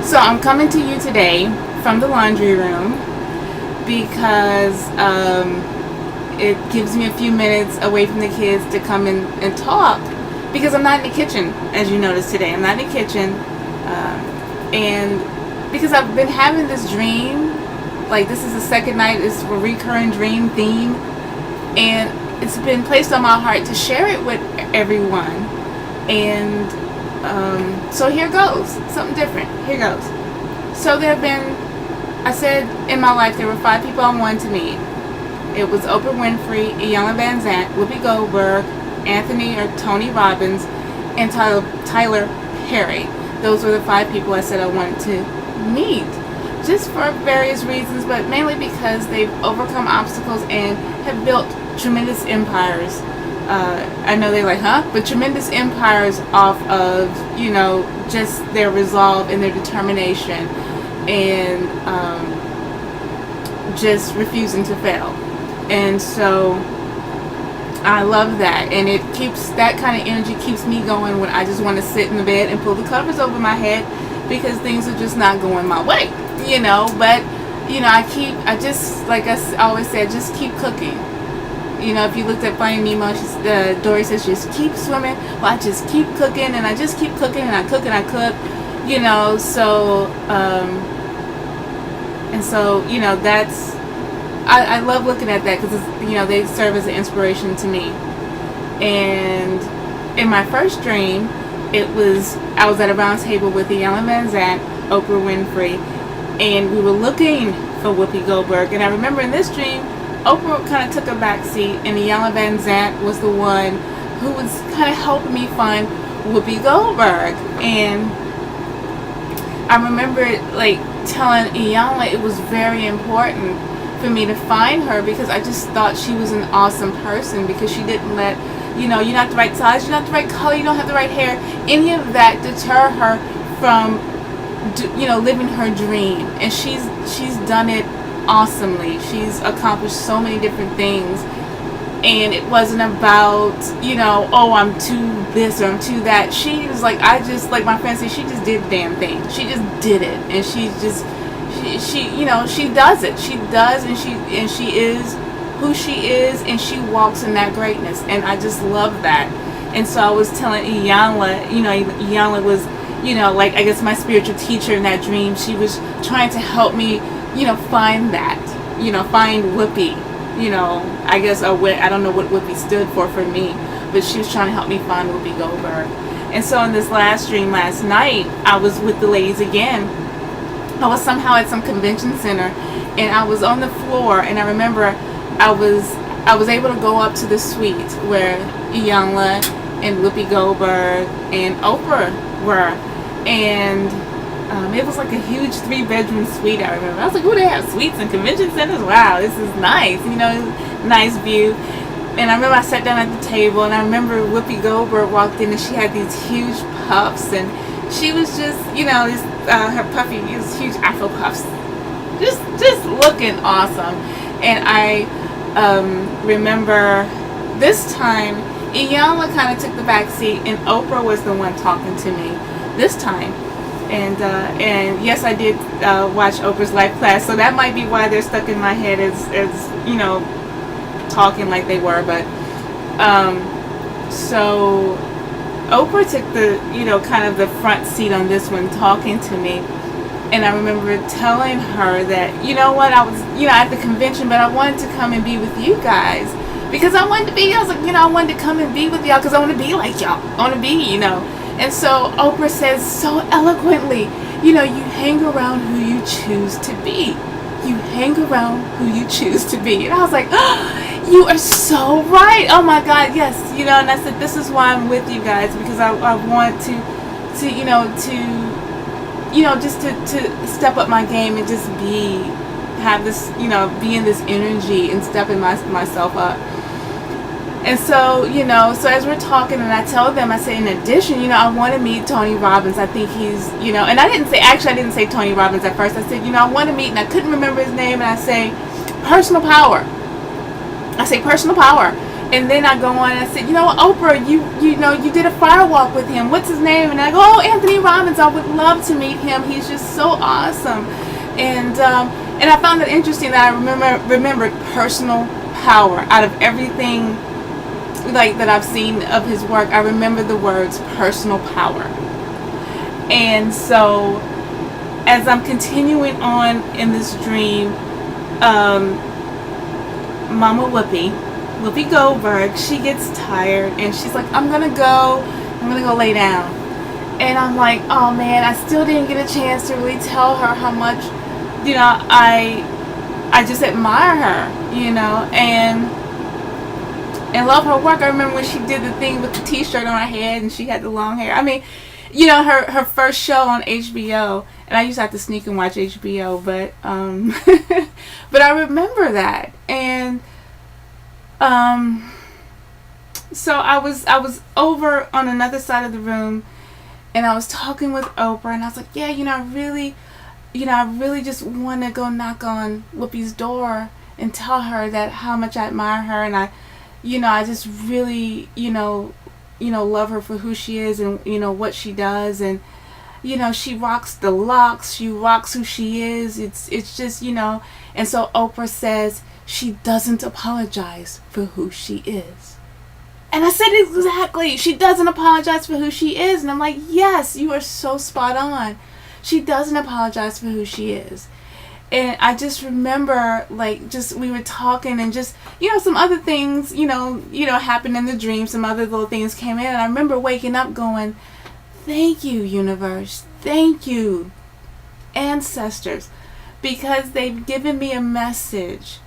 So I'm coming to you today from the laundry room because it gives me a few minutes away from the kids to come in and talk, because I'm not in the kitchen, as you noticed today. I'm not in the kitchen, and because I've been having this dream, like this is the second night, it's a recurring dream theme, and it's been placed on my heart to share it with everyone. And so here goes, something different. Here goes. So there have been, I said in my life, there were 5 people I wanted to meet. It was Oprah Winfrey, Iyanla Vanzant, Whoopi Goldberg, Anthony or Tony Robbins, and Tyler Perry. Those were the 5 people I said I wanted to meet, just for various reasons, but mainly because they've overcome obstacles and have built tremendous empires. I know they're like, huh? But tremendous empires off of, just their resolve and their determination, and just refusing to fail. And so I love that, and it keeps, that kind of energy keeps me going when I just want to sit in the bed and pull the covers over my head because things are just not going my way, but I just, like I always say, I just keep cooking. If you looked at Finding Nemo, Dory says, just keep swimming. Well, I just keep cooking, and I just keep cooking, and I cook, and I cook, so, that's, I love looking at that because, they serve as an inspiration to me. And in my first dream, I was at a round table with Iyanla Vanzant, Oprah Winfrey, and we were looking for Whoopi Goldberg. And I remember in this dream, Oprah kind of took a back seat, and Iyanla Vanzant was the one who was kind of helping me find Whoopi Goldberg. And I remember telling Iyanla it was very important for me to find her because I just thought she was an awesome person, because she didn't let, you're not the right size, you're not the right color, you don't have the right hair, any of that deter her from, living her dream. And she's done it awesomely. She's accomplished so many different things, and it wasn't about I'm too this or I'm too that. She was like, my friends say, she just did the damn thing. She just did it, and she does it. She does, and she is who she is, and she walks in that greatness, and I just love that. And so I was telling Iyanla, Iyanla was, I guess my spiritual teacher in that dream. She was trying to help me find that, find Whoopi, I guess, I don't know what Whoopi stood for me, but she was trying to help me find Whoopi Goldberg. And so in this last dream last night, I was with the ladies again. I was somehow at some convention center, and I was on the floor, and I remember I was able to go up to the suite where Iyanla and Whoopi Goldberg and Oprah were, and it was like a huge 3-bedroom suite. I remember I was like, oh, they have suites in convention centers? Wow, this is nice, nice view. And I remember I sat down at the table, and I remember Whoopi Goldberg walked in, and she had these huge puffs, and she was just, her puffy, these huge Afro puffs, just looking awesome. And I remember this time Iyanla kind of took the back seat, and Oprah was the one talking to me this time. And yes, I did watch Oprah's life class, so that might be why they're stuck in my head as talking like they were. But so Oprah took the kind of the front seat on this one, talking to me. And I remember telling her that, I was, at the convention, but I wanted to come and be with you guys. Because I wanted to be, I was like, I wanted to come and be with y'all because I want to be like y'all. I want to be, And so Oprah says so eloquently, you hang around who you choose to be. You hang around who you choose to be. And I was like, oh, you are so right. Oh my God, yes. And I said, this is why I'm with you guys, because I want to just to step up my game and just have this, be in this energy and stepping myself up. And so, so as we're talking, and I tell them, I say, in addition, I want to meet Tony Robbins. I think he's, and I didn't say Tony Robbins at first. I said, I want to meet, and I couldn't remember his name, and I say, personal power. I say, personal power. And then I go on and I said, you know what, Oprah, you know, you did a fire walk with him. What's his name? And I go, oh, Anthony Robbins. I would love to meet him. He's just so awesome. And I found it interesting that I remembered personal power out of everything like that I've seen of his work. I remember the words personal power. And so as I'm continuing on in this dream, Mama Whoopi Goldberg, she gets tired and she's like, I'm gonna go lay down. And I'm like, oh man, I still didn't get a chance to really tell her how much, you know, I just admire her, you know, and love her work. I remember when she did the thing with the t-shirt on her head and she had the long hair. I mean, you know, her first show on HBO, and I used to have to sneak and watch HBO, but but I remember that. And so I was over on another side of the room, and I was talking with Oprah, and I was like, yeah, I really just want to go knock on Whoopi's door and tell her that how much I admire her, and I just really, love her for who she is and, what she does. And, she rocks the locks. She rocks who she is. It's just, and so Oprah says she doesn't apologize for who she is. And I said, exactly. She doesn't apologize for who she is. And I'm like, yes, you are so spot on. She doesn't apologize for who she is. And I just remember, we were talking and just, some other things, happened in the dream. Some other little things came in. And I remember waking up going, thank you, universe. Thank you, ancestors. Because they've given me a message,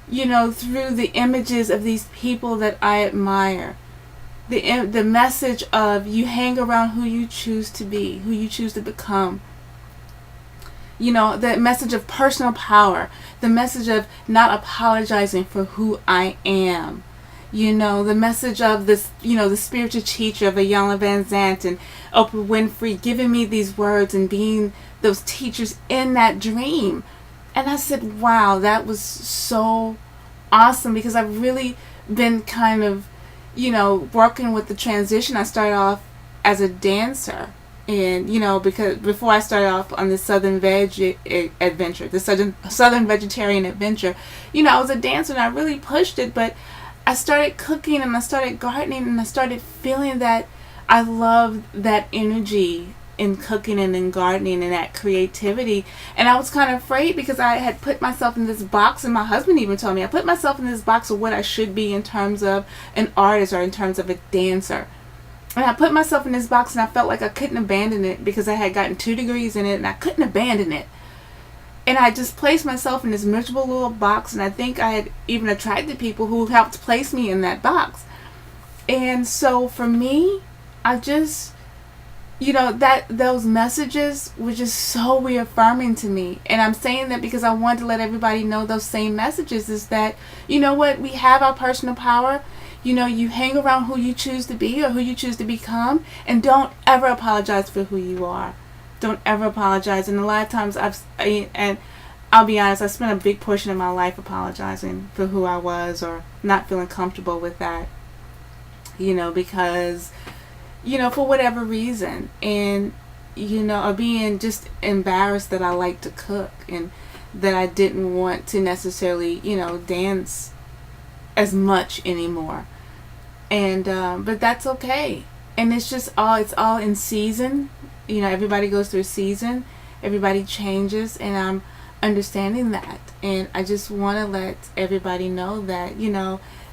through the images of these people that I admire. The message of you hang around who you choose to be, who you choose to become. The message of personal power, the message of not apologizing for who I am. The message of this, the spiritual teacher of Iyanla Vanzant and Oprah Winfrey giving me these words and being those teachers in that dream. And I said, wow, that was so awesome, because I've really been kind of, working with the transition. I started off as a dancer. And, because before I started off on the Southern Veg adventure, the Southern Vegetarian adventure, I was a dancer and I really pushed it, but I started cooking and I started gardening and I started feeling that I loved that energy in cooking and in gardening and that creativity. And I was kind of afraid because I had put myself in this box, and my husband even told me, I put myself in this box of what I should be in terms of an artist or in terms of a dancer. And I put myself in this box and I felt like I couldn't abandon it because I had gotten 2 degrees in it and I couldn't abandon it. And I just placed myself in this miserable little box, and I think I had even attracted people who helped place me in that box. And so for me, I just, those messages were just so reaffirming to me. And I'm saying that because I wanted to let everybody know those same messages is that, what, we have our personal power. You hang around who you choose to be or who you choose to become, and don't ever apologize for who you are. Don't ever apologize. And a lot of times and I'll be honest, I spent a big portion of my life apologizing for who I was or not feeling comfortable with that, because, for whatever reason, and, or being just embarrassed that I like to cook and that I didn't want to necessarily, dance as much anymore. And but that's okay. And it's all in season. Everybody goes through a season, everybody changes, and I'm understanding that. And I just want to let everybody know that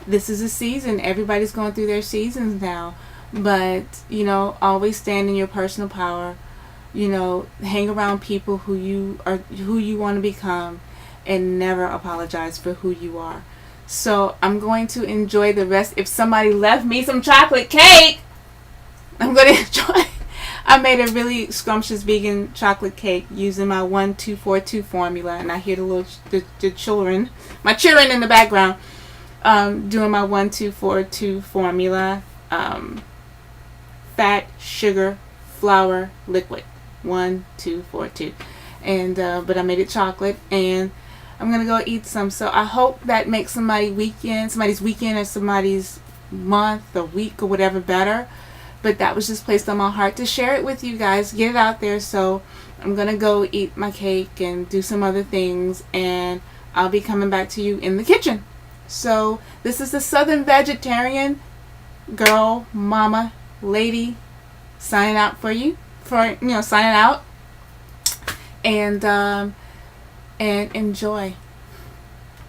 this is a season. Everybody's going through their seasons now, but always stand in your personal power. Hang around people who you want to become, and never apologize for who you are. So I'm going to enjoy the rest. If somebody left me some chocolate cake, I'm going to enjoy. I made a really scrumptious vegan chocolate cake using my 1-2-4-2 formula, and I hear the children, my children in the background, doing my 1-2-4-2 formula. Fat, sugar, flour, liquid. 1-2-4-2. And but I made it chocolate, and I'm gonna go eat some. So I hope that makes somebody's weekend, or somebody's month or week or whatever better. But that was just placed on my heart to share it with you guys, get it out there. So I'm gonna go eat my cake and do some other things, and I'll be coming back to you in the kitchen. So this is the Southern Vegetarian girl, mama, lady, signing out for you, signing out, and enjoy.